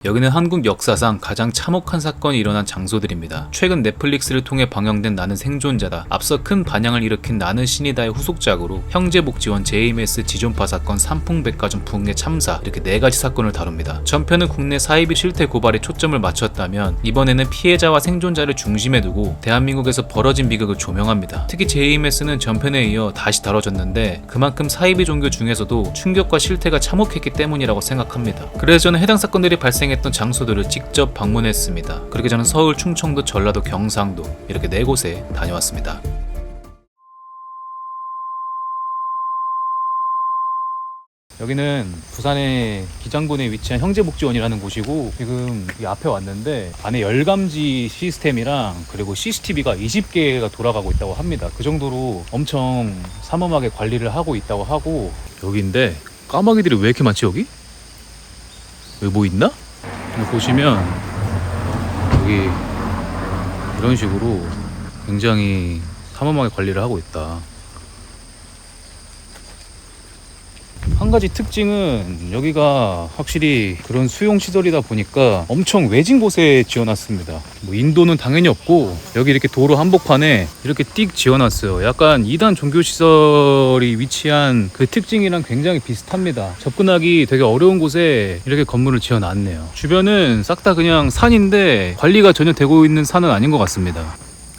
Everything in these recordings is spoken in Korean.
여기는 한국 역사상 가장 참혹한 사건이 일어난 장소들입니다. 최근 넷플릭스를 통해 방영된 나는 생존자다, 앞서 큰 반향을 일으킨 나는 신이다의 후속작으로 형제복지원 JMS 지존파 사건, 삼풍백화점 붕괴 참사, 이렇게 4가지 사건을 다룹니다. 전편은 국내 사이비 실태 고발에 초점을 맞췄다면 이번에는 피해자와 생존자를 중심에 두고 대한민국에서 벌어진 비극을 조명합니다. 특히 JMS는 전편에 이어 다시 다뤄졌는데 그만큼 사이비 종교 중에서도 충격과 실태가 참혹했기 때문이라고 생각합니다. 그래서 저는 해당 사건들이 발생했던 장소들을 직접 방문했습니다. 그렇게 저는 서울, 충청도, 전라도, 경상도 이렇게 4곳에 다녀왔습니다. 여기는 부산의 기장군에 위치한 형제복지원이라는 곳이고, 지금 이 앞에 왔는데 안에 열감지 시스템이랑 그리고 CCTV가 20개가 돌아가고 있다고 합니다. 그 정도로 엄청 삼엄하게 관리를 하고 있다고 하고, 여기인데 까마귀들이 왜 이렇게 많지? 여기 뭐 있나? 여기 보시면 여기 이런 식으로 굉장히 삼엄하게 관리를 하고 있다. 한 가지 특징은 여기가 확실히 그런 수용시설이다 보니까 엄청 외진 곳에 지어놨습니다. 뭐 인도는 당연히 없고, 여기 이렇게 도로 한복판에 이렇게 띡 지어놨어요. 약간 2단 종교시설이 위치한 그 특징이랑 굉장히 비슷합니다. 접근하기 되게 어려운 곳에 이렇게 건물을 지어놨네요. 주변은 싹 다 그냥 산인데 관리가 전혀 되고 있는 산은 아닌 것 같습니다.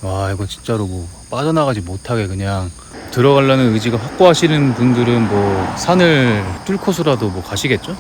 와, 이거 진짜로 뭐 빠져나가지 못하게 그냥 들어가려는 의지가 확고하시는 분들은 뭐 산을 뚫고서라도 뭐 가시겠죠?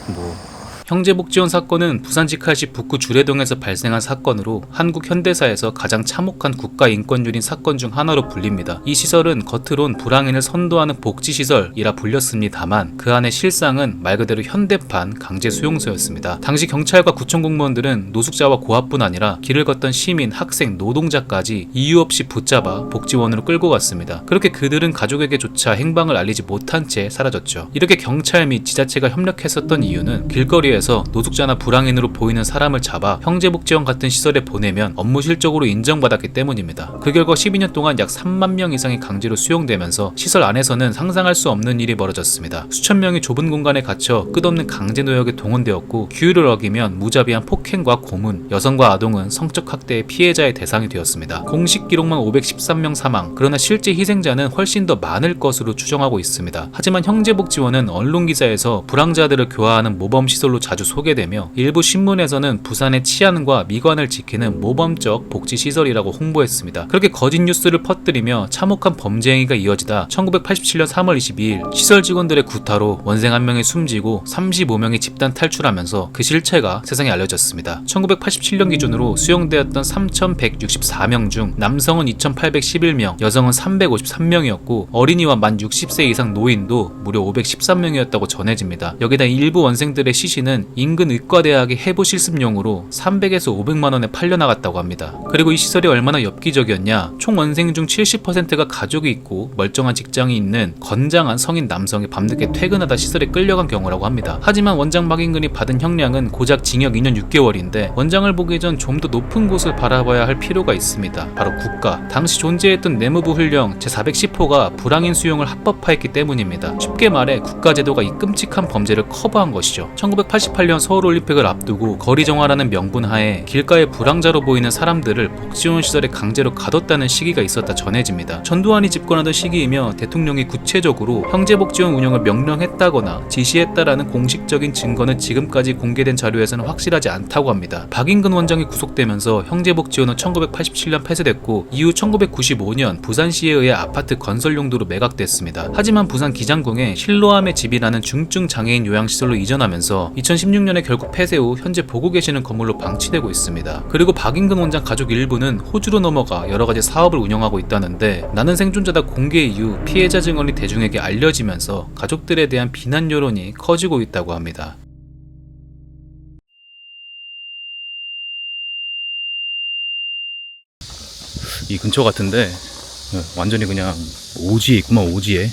형제복지원 사건은 부산 직할시 북구 주례동에서 발생한 사건으로 한국 현대사에서 가장 참혹한 국가인권유린 사건 중 하나로 불립니다. 이 시설은 겉으론 불황인을 선도하는 복지시설이라 불렸습니다만 그 안의 실상은 말 그대로 현대판 강제수용소였습니다. 당시 경찰과 구청 공무원들은 노숙자와 고아뿐 아니라 길을 걷던 시민, 학생, 노동자까지 이유 없이 붙잡아 복지원으로 끌고 갔습니다. 그렇게 그들은 가족에게조차 행방을 알리지 못한 채 사라졌죠. 이렇게 경찰 및 지자체가 협력했었던 이유는 길거리에 노숙자나 불황인으로 보이는 사람을 잡아 형제복지원 같은 시설에 보내면 업무 실적으로 인정받았기 때문입니다. 그 결과 12년 동안 약 3만 명 이상이 강제로 수용되면서 시설 안에서는 상상할 수 없는 일이 벌어졌습니다. 수천 명이 좁은 공간에 갇혀 끝없는 강제 노역에 동원되었고, 규율을 어기면 무자비한 폭행과 고문, 여성과 아동은 성적 학대의 피해자의 대상이 되었습니다. 공식 기록만 513명 사망, 그러나 실제 희생자는 훨씬 더 많을 것으로 추정하고 있습니다. 하지만 형제복지원은 언론기사에서 불황자들을 교화하는 모범시설로 자주 소개되며 일부 신문에서는 부산의 치안과 미관을 지키는 모범적 복지시설이라고 홍보했습니다. 그렇게 거짓 뉴스를 퍼뜨리며 참혹한 범죄 행위가 이어지다 1987년 3월 22일 시설 직원들의 구타로 원생 1명이 숨지고 35명이 집단 탈출하면서 그 실체가 세상에 알려졌습니다. 1987년 기준으로 수용되었던 3,164명 중 남성은 2,811명, 여성은 353명이었고 어린이와 만 60세 이상 노인도 무려 513명이었다고 전해집니다. 여기다 일부 원생들의 시신은 인근 의과대학의 해부 실습용으로 300에서 500만 원에 팔려나갔다고 합니다. 그리고 이 시설이 얼마나 엽기적이었냐, 총 원생 중 70%가 가족이 있고 멀쩡한 직장이 있는 건장한 성인 남성이 밤늦게 퇴근하다 시설에 끌려간 경우라고 합니다. 하지만 원장 박인근이 받은 형량은 고작 징역 2년 6개월인데 원장을 보기 전 좀 더 높은 곳을 바라봐야 할 필요가 있습니다. 바로 국가. 당시 존재했던 내무부 훈령 제410호가 불황인 수용을 합법화했기 때문입니다. 쉽게 말해 국가제도가 이 끔찍한 범죄를 커버한 것이죠. 1988년 서울올림픽을 앞두고 거리정화라는 명분 하에 길가에 불황자로 보이는 사람들을 복지원 시설에 강제로 가뒀다는 시기가 있었다 전해집니다. 전두환이 집권하던 시기이며 대통령이 구체적으로 형제복지원 운영을 명령했다거나 지시했다라는 공식적인 증거는 지금까지 공개된 자료에서는 확실하지 않다고 합니다. 박인근 원장이 구속되면서 형제복지원은 1987년 폐쇄됐고 이후 1995년 부산시에 의해 아파트 건설 용도로 매각됐습니다. 하지만 부산 기장궁에 실로암의 집이라는 중증 장애인 요양시설로 이전하면서 2016년에 결국 폐쇄 후 현재 보고 계시는 건물로 방치되고 있습니다. 그리고 박인근 원장 가족 일부는 호주로 넘어가 여러가지 사업을 운영하고 있다는데, 나는 생존자다 공개 이후 피해자 증언이 대중에게 알려지면서 가족들에 대한 비난 여론이 커지고 있다고 합니다. 이 근처 같은데 완전히 그냥 오지에 있구만, 오지에.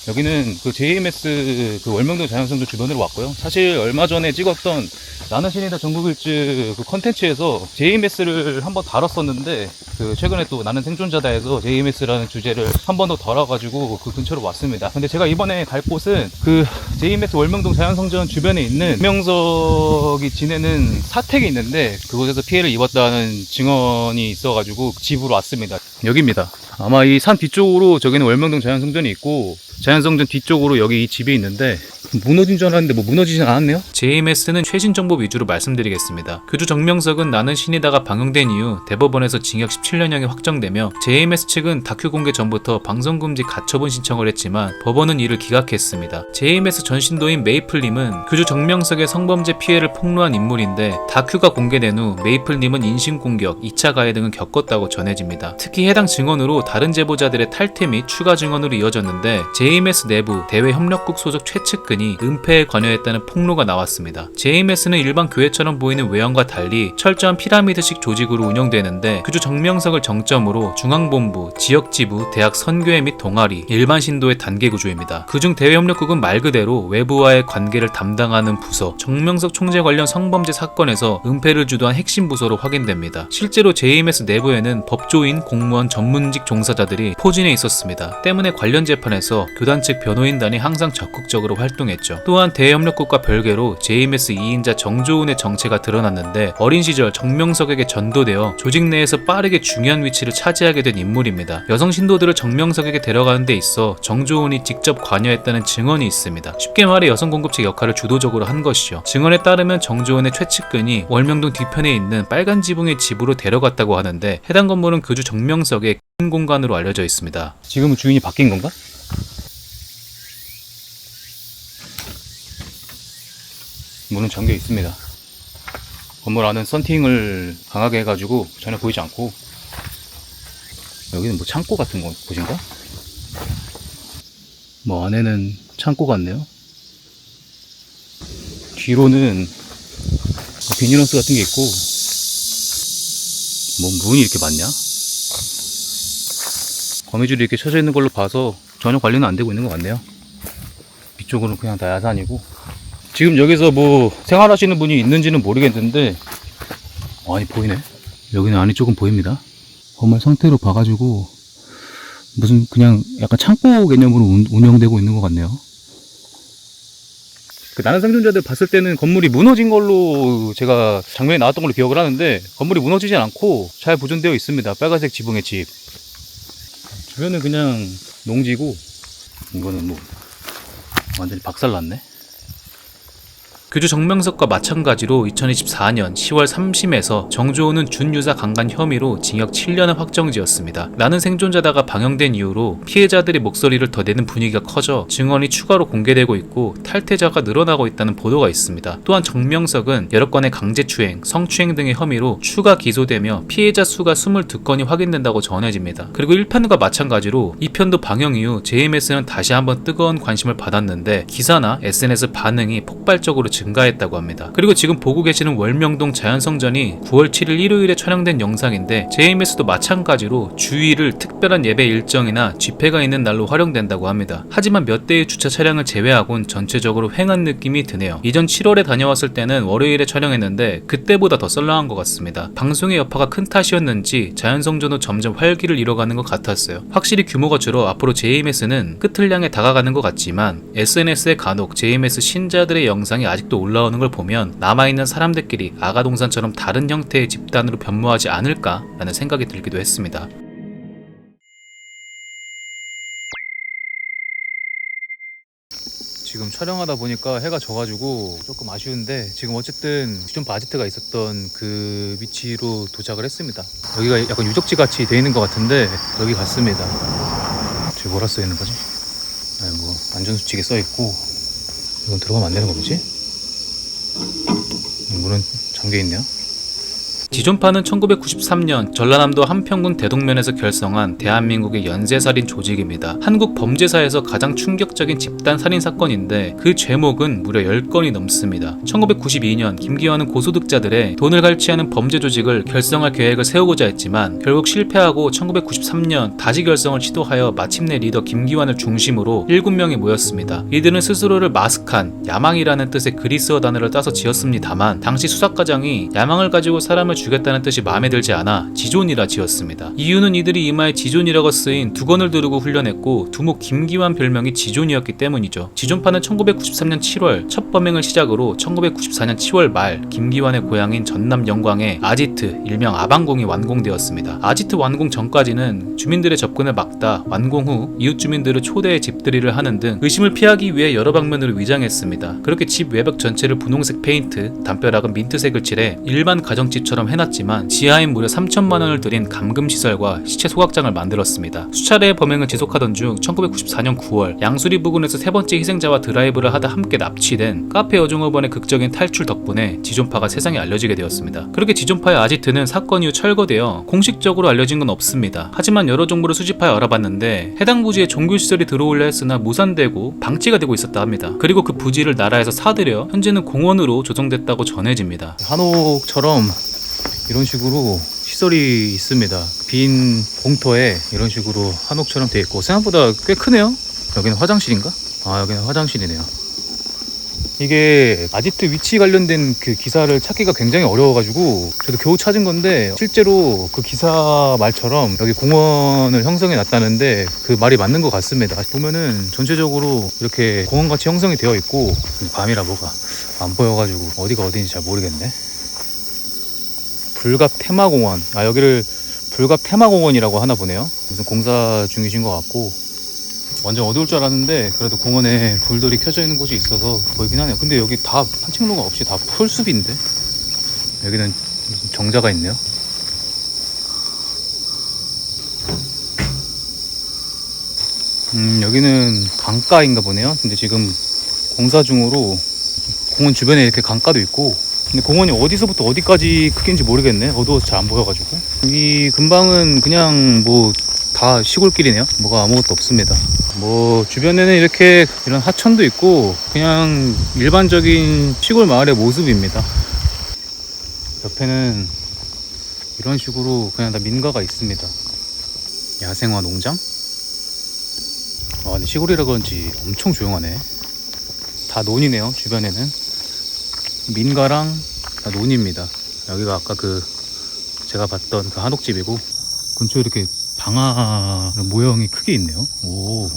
여기는 그 JMS 그 월명동 자연성도 주변으로 왔고요. 사실 얼마 전에 찍었던 나는 신이다 전국일주 그 컨텐츠에서 JMS를 한번 다뤘었는데 그 최근에 또 나는 생존자다에서 JMS라는 주제를 한 번 더 다뤄가지고 그 근처로 왔습니다. 근데 제가 이번에 갈 곳은 그 JMS 월명동 자연성전 주변에 있는 명석이 지내는 사택이 있는데 그곳에서 피해를 입었다는 증언이 있어가지고 집으로 왔습니다. 여기입니다. 아마 이 산 뒤쪽으로 저기는 월명동 자연성전이 있고 자연성전 뒤쪽으로 여기 이 집이 있는데 무너진 줄 알았는데 뭐 무너지진 않았네요. JMS는 최신 정보 위주로 말씀드리겠습니다. 교주 정명석은 나는 신이다가 방영된 이후 대법원에서 징역 17년형이 확정되며 JMS 측은 다큐 공개 전부터 방송금지 가처분 신청을 했지만 법원은 이를 기각했습니다. JMS 전신도인 메이플님은 교주 정명석의 성범죄 피해를 폭로한 인물인데 다큐가 공개된 후 메이플님은 인신공격, 2차 가해 등을 겪었다고 전해집니다. 특히 해당 증언으로 다른 제보자들의 탈퇴 및 추가 증언으로 이어졌는데 JMS 내부 대외협력국 소속 최측근이 은폐에 관여했다는 폭로가 나왔습니다. JMS는 일반 교회처럼 보이는 외형과 달리 철저한 피라미드식 조직으로 운영되는데 교주 정명석을 정점으로 중앙본부, 지역지부, 대학 선교회 및 동아리, 일반 신도의 단계 구조입니다. 그중 대외협력국은 말 그대로 외부와의 관계를 담당하는 부서, 정명석 총재 관련 성범죄 사건에서 은폐를 주도한 핵심 부서로 확인됩니다. 실제로 JMS 내부에는 법조인, 공무원, 전문직 종사자들이 포진해 있었습니다. 때문에 관련 재판에서 교단 측 변호인단이 항상 적극적으로 활동했죠. 또한 대협력국과 별개로 JMS 2인자 정조은의 정체가 드러났는데 어린 시절 정명석에게 전도되어 조직 내에서 빠르게 중요한 위치를 차지하게 된 인물입니다. 여성 신도들을 정명석에게 데려가는 데 있어 정조은이 직접 관여했다는 증언이 있습니다. 쉽게 말해 여성 공급책 역할을 주도적으로 한 것이죠. 증언에 따르면 정조은의 최측근이 월명동 뒤편에 있는 빨간 지붕의 집으로 데려갔다고 하는데 해당 건물은 교주 정명석의 큰 공간으로 알려져 있습니다. 지금은 주인이 바뀐 건가? 문은 잠겨 있습니다. 건물 안은 썬팅을 강하게 해가지고 전혀 보이지 않고 여기는 뭐 창고 같은 곳인가? 뭐 안에는 창고 같네요. 뒤로는 비닐하우스 같은 게 있고 뭐 문이 이렇게 많냐? 거미줄이 이렇게 쳐져 있는 걸로 봐서 전혀 관리는 안 되고 있는 것 같네요. 이쪽으로는 그냥 다 야산이고 지금 여기서 뭐 생활하시는 분이 있는지는 모르겠는데 아니 보이네. 여기는 안이 조금 보입니다. 건물 상태로 봐가지고 무슨 그냥 약간 창고 개념으로 운영되고 있는 것 같네요. 그 나는 생존자들 봤을 때는 건물이 무너진 걸로 제가 장면에 나왔던 걸로 기억을 하는데 건물이 무너지진 않고 잘 보존되어 있습니다. 빨간색 지붕의 집. 주변은 그냥 농지고 이거는 뭐 완전히 박살났네. 교주 정명석과 마찬가지로 2024년 10월 3심에서 정조은은 준유사 강간 혐의로 징역 7년을 확정지었습니다. 나는 생존자다가 방영된 이후로 피해자들의 목소리를 더 내는 분위기가 커져 증언이 추가로 공개되고 있고 탈퇴자가 늘어나고 있다는 보도가 있습니다. 또한 정명석은 여러 건의 강제추행, 성추행 등의 혐의로 추가 기소되며 피해자 수가 22건이 확인된다고 전해집니다. 그리고 1편과 마찬가지로 2편도 방영 이후 JMS는 다시 한번 뜨거운 관심을 받았는데 기사나 SNS 반응이 폭발적으로 증가했다고 합니다. 그리고 지금 보고 계시는 월명동 자연성전이 9월 7일 일요일에 촬영된 영상인데 JMS도 마찬가지로 주일을 특별한 예배 일정이나 집회가 있는 날로 활용된다고 합니다. 하지만 몇 대의 주차 차량을 제외하곤 전체적으로 횡한 느낌이 드네요. 이전 7월에 다녀왔을 때는 월요일에 촬영했는데 그때보다 더 썰렁한 것 같습니다. 방송의 여파가 큰 탓이었는지 자연성전도 점점 활기를 잃어가는 것 같았어요. 확실히 규모가 줄어 앞으로 JMS는 끝을 향해 다가가는 것 같지만 SNS에 간혹 JMS 신자들의 영상이 아직도 올라오는 걸 보면 남아있는 사람들끼리 아가동산처럼 다른 형태의 집단으로 변모하지 않을까라는 생각이 들기도 했습니다. 지금 촬영하다 보니까 해가 져가지고 조금 아쉬운데 지금 어쨌든 기존 바지트가 있었던 그 위치로 도착을 했습니다. 여기가 약간 유적지 같이 돼 있는 것 같은데 여기 갔습니다. 저기 뭐라 써 있는 거지? 아니 뭐 안전수칙에 써 있고 이건 들어가면 안 되는 거지? 문은 잠겨 있네요. 지존파는 1993년 전라남도 한평군 대동면에서 결성한 대한민국의 연쇄살인 조직입니다. 한국 범죄사에서 가장 충격적인 집단 살인 사건인데 그 죄목은 무려 10건이 넘습니다. 1992년 김기환은 고소득자들의 돈을 갈취하는 범죄 조직을 결성할 계획을 세우고자 했지만 결국 실패하고 1993년 다시 결성을 시도하여 마침내 리더 김기환을 중심으로 7명이 모였습니다. 이들은 스스로를 마스칸, 야망이라는 뜻의 그리스어 단어를 따서 지었습니다만 당시 수사과장이 야망을 가지고 사람을 죽였다는 뜻이 마음에 들지 않아 지존이라 지었습니다. 이유는 이들이 이마에 지존이라고 쓰인 두건을 두르고 훈련했고 두목 김기환 별명이 지존이었기 때문이죠. 지존파는 1993년 7월 첫 범행을 시작으로 1994년 10월 말 김기환의 고향인 전남 영광에 아지트 일명 아방궁이 완공되었습니다. 아지트 완공 전까지는 주민들의 접근을 막다 완공 후 이웃 주민들을 초대해 집들이를 하는 등 의심을 피하기 위해 여러 방면으로 위장했습니다. 그렇게 집 외벽 전체를 분홍색 페인트, 담벼락은 민트색을 칠해 일반 가정집처럼 해놨지만 지하엔 무려 3천만 원을 들인 감금시설과 시체 소각장을 만들었습니다. 수차례의 범행을 지속하던 중 1994년 9월 양수리 부근에서 세 번째 희생자와 드라이브를 하다 함께 납치된 카페 여종업원의 극적인 탈출 덕분에 지존파가 세상에 알려지게 되었습니다. 그렇게 지존파의 아지트는 사건 이후 철거되어 공식적으로 알려진 건 없습니다. 하지만 여러 정보를 수집하여 알아봤는데 해당 부지에 종교시설이 들어오려 했으나 무산되고 방치가 되고 있었다 합니다. 그리고 그 부지를 나라에서 사들여 현재는 공원으로 조성됐다고 전해집니다. 한옥처럼 이런 식으로 시설이 있습니다. 빈 공터에 이런 식으로 한옥처럼 되어 있고 생각보다 꽤 크네요. 여기는 화장실인가? 아, 여기는 화장실이네요. 이게 아지트 위치 관련된 그 기사를 찾기가 굉장히 어려워가지고 저도 겨우 찾은 건데 실제로 그 기사 말처럼 여기 공원을 형성해 놨다는데 그 말이 맞는 것 같습니다. 보면은 전체적으로 이렇게 공원같이 형성이 되어 있고 밤이라 뭐가 안 보여가지고 어디가 어디인지 잘 모르겠네. 불갑 테마공원, 여기를 불갑 테마공원이라고 하나 보네요. 무슨 공사 중이신 것 같고 완전 어두울 줄 알았는데 그래도 공원에 불들이 켜져 있는 곳이 있어서 보이긴 하네요. 근데 여기 다 산책로가 없이 다 풀숲인데 여기는 무슨 정자가 있네요. 여기는 강가인가 보네요. 근데 지금 공사 중으로 공원 주변에 이렇게 강가도 있고 근데 공원이 어디서부터 어디까지 크기인지 모르겠네. 어두워서 잘 안 보여가지고. 이 근방은 그냥 뭐 다 시골길이네요. 뭐가 아무것도 없습니다. 뭐 주변에는 이렇게 이런 하천도 있고 그냥 일반적인 시골 마을의 모습입니다. 옆에는 이런 식으로 그냥 다 민가가 있습니다. 야생화 농장? 근데 시골이라 그런지 엄청 조용하네. 다 논이네요. 주변에는 민가랑 다 논입니다. 여기가 아까 그 제가 봤던 그 한옥집이고 근처에 이렇게 방아 모형이 크게 있네요. 오,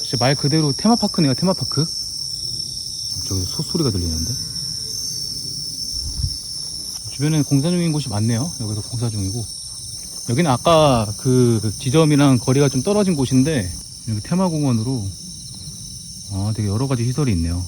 진짜 말 그대로 테마파크네요. 테마파크. 저기 소소리가 들리는데 주변에 공사 중인 곳이 많네요. 여기도 공사 중이고 여기는 아까 그 지점이랑 거리가 좀 떨어진 곳인데 여기 테마공원으로 되게 여러가지 시설이 있네요.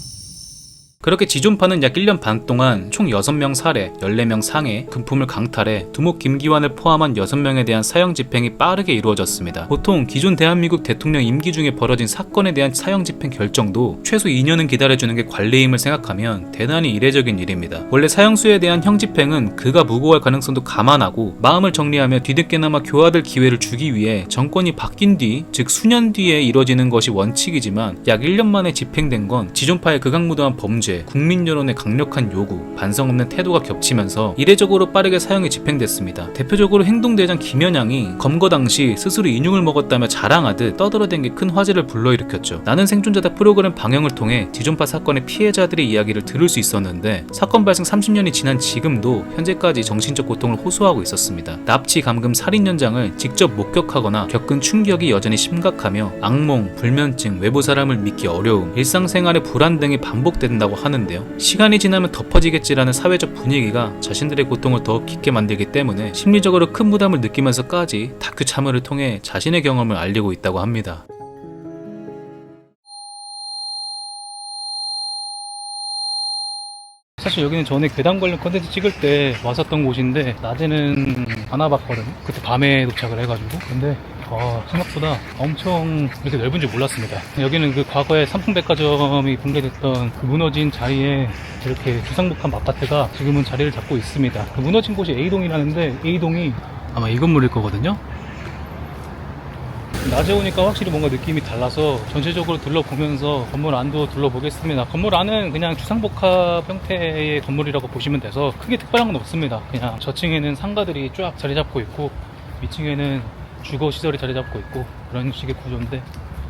그렇게 지존파는 약 1년 반 동안 총 6명 살해, 14명 상해, 금품을 강탈해 두목 김기환을 포함한 6명에 대한 사형 집행이 빠르게 이루어졌습니다. 보통 기존 대한민국 대통령 임기 중에 벌어진 사건에 대한 사형 집행 결정도 최소 2년은 기다려주는 게 관례임을 생각하면 대단히 이례적인 일입니다. 원래 사형수에 대한 형 집행은 그가 무고할 가능성도 감안하고 마음을 정리하며 뒤늦게나마 교화될 기회를 주기 위해 정권이 바뀐 뒤, 즉 수년 뒤에 이뤄지는 것이 원칙이지만 약 1년 만에 집행된 건 지존파의 극악무도한 범죄, 국민 여론의 강력한 요구, 반성 없는 태도가 겹치면서 이례적으로 빠르게 사형이 집행됐습니다. 대표적으로 행동대장 김연양이 검거 당시 스스로 인육을 먹었다며 자랑하듯 떠들어댄 게 큰 화제를 불러일으켰죠. 나는 생존자다 프로그램 방영을 통해 지존파 사건의 피해자들의 이야기를 들을 수 있었는데 사건 발생 30년이 지난 지금도 현재까지 정신적 고통을 호소하고 있었습니다. 납치, 감금, 살인 현장을 직접 목격하거나 겪은 충격이 여전히 심각하며 악몽, 불면증, 외부 사람을 믿기 어려움, 일상생활의 불안 등이 반복된다고 하는데요. 시간이 지나면 덮어지겠지라는 사회적 분위기가 자신들의 고통을 더 깊게 만들기 때문에 심리적으로 큰 부담을 느끼면서까지 다큐 참여를 통해 자신의 경험을 알리고 있다고 합니다. 사실 여기는 전에 괴담 관련 컨텐츠 찍을 때 왔었던 곳인데 낮에는 안 와봤거든요. 그때 밤에 도착을 해가지고. 근데 생각보다 엄청 이렇게 넓은 줄 몰랐습니다. 여기는 그 과거에 삼풍백화점이 붕괴됐던 그 무너진 자리에 이렇게 주상복합 아파트가 지금은 자리를 잡고 있습니다. 그 무너진 곳이 A동이라는데 A동이 아마 이 건물일 거거든요. 낮에 오니까 확실히 뭔가 느낌이 달라서 전체적으로 둘러보면서 건물 안도 둘러보겠습니다. 건물 안은 그냥 주상복합 형태의 건물이라고 보시면 돼서 크게 특별한 건 없습니다. 그냥 저층에는 상가들이 쫙 자리 잡고 있고 위층에는 주거 시설이 자리 잡고 있고 그런 식의 구조인데,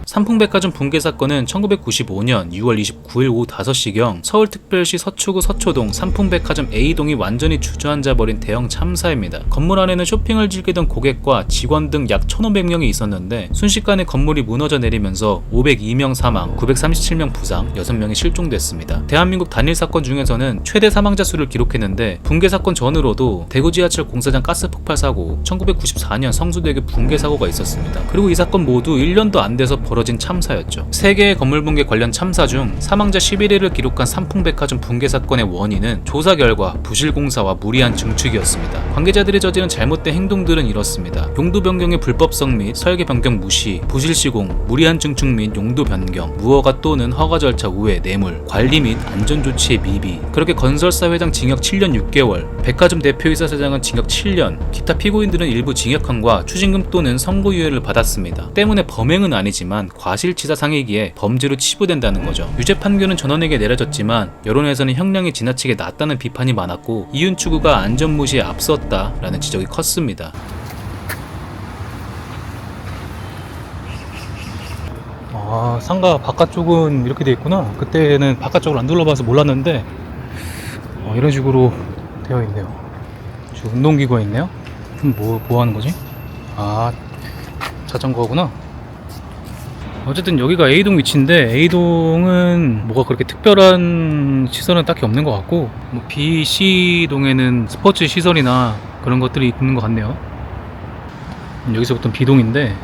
삼풍백화점 붕괴 사건은 1995년 6월 29일 오후 5시경 서울특별시 서초구 서초동 삼풍백화점 A동이 완전히 주저앉아 버린 대형 참사입니다. 건물 안에는 쇼핑을 즐기던 고객과 직원 등 약 1,500명이 있었는데 순식간에 건물이 무너져 내리면서 502명 사망, 937명 부상, 6명이 실종됐습니다. 대한민국 단일 사건 중에서는 최대 사망자 수를 기록했는데 붕괴 사건 전으로도 대구 지하철 공사장 가스 폭발 사고, 1994년 성수대교 붕괴 사고가 있었습니다. 그리고 이 사건 모두 1년도 안 돼서 벌어진 참사였죠. 3개의 건물 붕괴 관련 참사 중 사망자 11일을 기록한 삼풍백화점 붕괴 사건의 원인은 조사 결과 부실 공사와 무리한 증축이었습니다. 관계자들이 저지른 잘못된 행동들은 이렇습니다. 용도 변경의 불법성 및 설계 변경 무시, 부실 시공, 무리한 증축 및 용도 변경, 무허가 또는 허가 절차 우회, 뇌물, 관리 및 안전 조치의 미비. 그렇게 건설사 회장 징역 7년 6개월, 백화점 대표이사 사장은 징역 7년, 기타 피고인들은 일부 징역형과 추징금 또는 선고유예를 받았습니다. 때문에 범행은 아니지만 과실치사상이기에 범죄로 치부된다는 거죠. 유죄 판결은 전원에게 내려졌지만 여론에서는 형량이 지나치게 낮다는 비판이 많았고 이윤 추구가 안전무시에 앞섰다라는 지적이 컸습니다. 상가 바깥쪽은 이렇게 돼 있구나. 그때는 바깥쪽을 안 둘러봐서 몰랐는데 이런 식으로 되어 있네요. 지금 운동기구가 있네요. 뭐 하는 거지? 자전거구나. 어쨌든 여기가 A동 위치인데 A동은 뭐가 그렇게 특별한 시설은 딱히 없는 것 같고, B, C동에는 스포츠 시설이나 그런 것들이 있는 것 같네요. 여기서부터 B동인데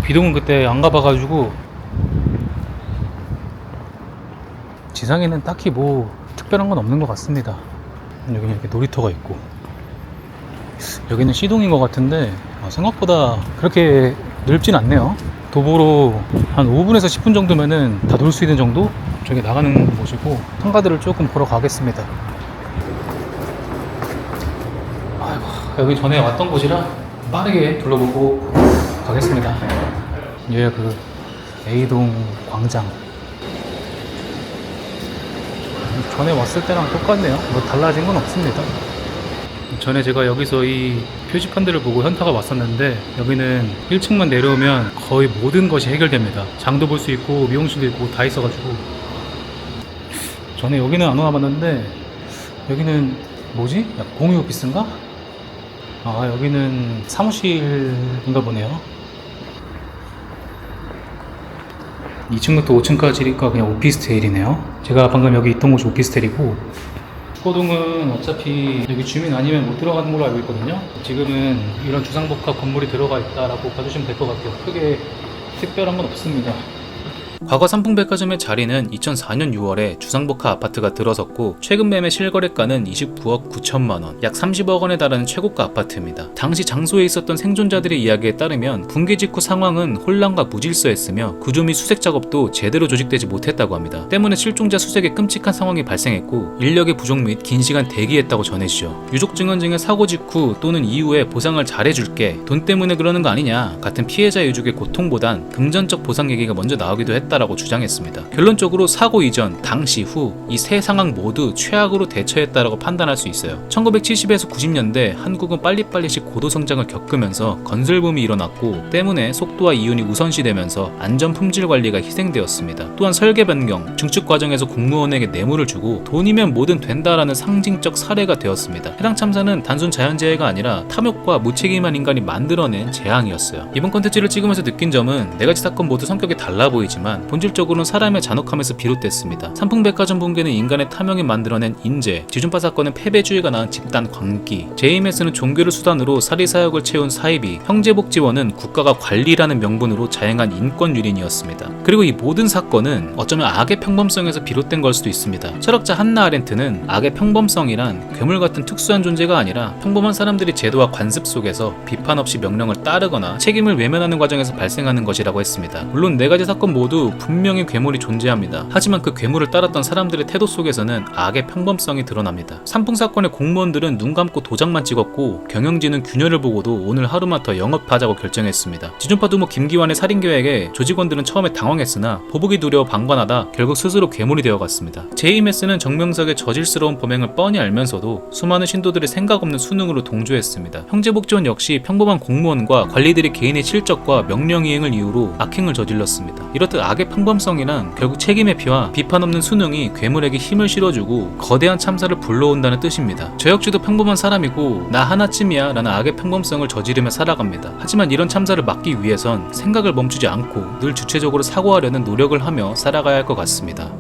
B동은 그때 안 가봐가지고 지상에는 딱히 뭐 특별한 건 없는 것 같습니다. 여기는 이렇게 놀이터가 있고, 여기는 C동인 것 같은데 생각보다 그렇게 넓진 않네요. 도보로 한 5분에서 10분 정도면은 다 놀 수 있는 정도? 저기 나가는 곳이고, 상가들을 조금 보러 가겠습니다. 아이고, 여기 전에 왔던 곳이라 빠르게 둘러보고 가겠습니다. 여기가 그 A동 광장. 전에 왔을 때랑 똑같네요. 뭐 달라진 건 없습니다. 전에 제가 여기서 이 표지판들을 보고 현타가 왔었는데, 여기는 1층만 내려오면 거의 모든 것이 해결됩니다. 장도 볼 수 있고 미용실도 있고 다 있어가지고. 전에 여기는 안 와봤는데 여기는 뭐지? 공유 오피스인가? 여기는 사무실인가 보네요. 2층부터 5층까지니까 그냥 오피스텔이네요. 제가 방금 여기 있던 곳이 오피스텔이고, 축고동은 어차피 여기 주민 아니면 못 들어가는 걸로 알고 있거든요. 지금은 이런 주상복합 건물이 들어가 있다라고 봐주시면 될 것 같아요. 크게 특별한 건 없습니다. 과거 삼풍백화점의 자리는 2004년 6월에 주상복합 아파트가 들어섰고 최근 매매 실거래가는 29억 9천만 원, 약 30억 원에 달하는 최고가 아파트입니다. 당시 장소에 있었던 생존자들의 이야기에 따르면 붕괴 직후 상황은 혼란과 무질서했으며 구조 및 수색 작업도 제대로 조직되지 못했다고 합니다. 때문에 실종자 수색에 끔찍한 상황이 발생했고 인력의 부족 및 긴 시간 대기했다고 전해지죠. 유족 증언 중에 사고 직후 또는 이후에 보상을 잘해줄게, 돈 때문에 그러는 거 아니냐 같은 피해자 유족의 고통보단 금전적 보상 얘기가 먼저 나오기도 했다라고 주장했습니다. 결론적으로 사고 이전, 당시, 후 이 세 상황 모두 최악으로 대처했다라고 판단할 수 있어요. 1970에서 90년대 한국은 빨리빨리씩 고도 성장을 겪으면서 건설붐이 일어났고 때문에 속도와 이윤이 우선시되면서 안전 품질 관리가 희생되었습니다. 또한 설계 변경, 증축 과정에서 공무원에게 뇌물을 주고 돈이면 뭐든 된다라는 상징적 사례가 되었습니다. 해당 참사는 단순 자연재해가 아니라 탐욕과 무책임한 인간이 만들어낸 재앙이었어요. 이번 컨텐츠를 찍으면서 느낀 점은 4가지 사건 모두 성격이 달라 보이지만 본질적으로는 사람의 잔혹함에서 비롯됐습니다. 삼풍백화점 붕괴는 인간의 탐욕이 만들어낸 인재, 지준파 사건은 패배주의가 낳은 집단 광기, JMS는 종교를 수단으로 사리사욕을 채운 사이비, 형제복지원은 국가가 관리라는 명분으로 자행한 인권 유린이었습니다. 그리고 이 모든 사건은 어쩌면 악의 평범성에서 비롯된 걸 수도 있습니다. 철학자 한나 아렌트는 악의 평범성이란 괴물 같은 특수한 존재가 아니라 평범한 사람들이 제도와 관습 속에서 비판 없이 명령을 따르거나 책임을 외면하는 과정에서 발생하는 것이라고 했습니다. 물론 네 가지 사건 모두 분명히 괴물이 존재합니다. 하지만 그 괴물을 따랐던 사람들의 태도 속에서는 악의 평범성이 드러납니다. 삼풍 사건의 공무원들은 눈 감고 도장만 찍었고 경영진은 균열을 보고도 오늘 하루만 더 영업하자고 결정했습니다. 지존파 두모 김기환의 살인 계획에 조직원들은 처음에 당황했으나 보복이 두려워 방관하다 결국 스스로 괴물이 되어갔습니다. 제이메스는 정명석의 저질스러운 범행을 뻔히 알면서도 수많은 신도들의 생각 없는 수능으로 동조했습니다. 형제복지원 역시 평범한 공무원과 관리들의 개인의 실적과 명령 이행을 이유로 악행을 저질렀습니다. 이렇듯 악의 평범성이란 결국 책임의 피와 비판 없는 수능이 괴물에게 힘을 실어주고 거대한 참사를 불러온다는 뜻입니다. 저 역시도 평범한 사람이고 나 하나쯤이야 라는 악의 평범성을 저지르며 살아갑니다. 하지만 이런 참사를 막기 위해선 생각을 멈추지 않고 늘 주체적으로 사고하려는 노력을 하며 살아가야 할 것 같습니다.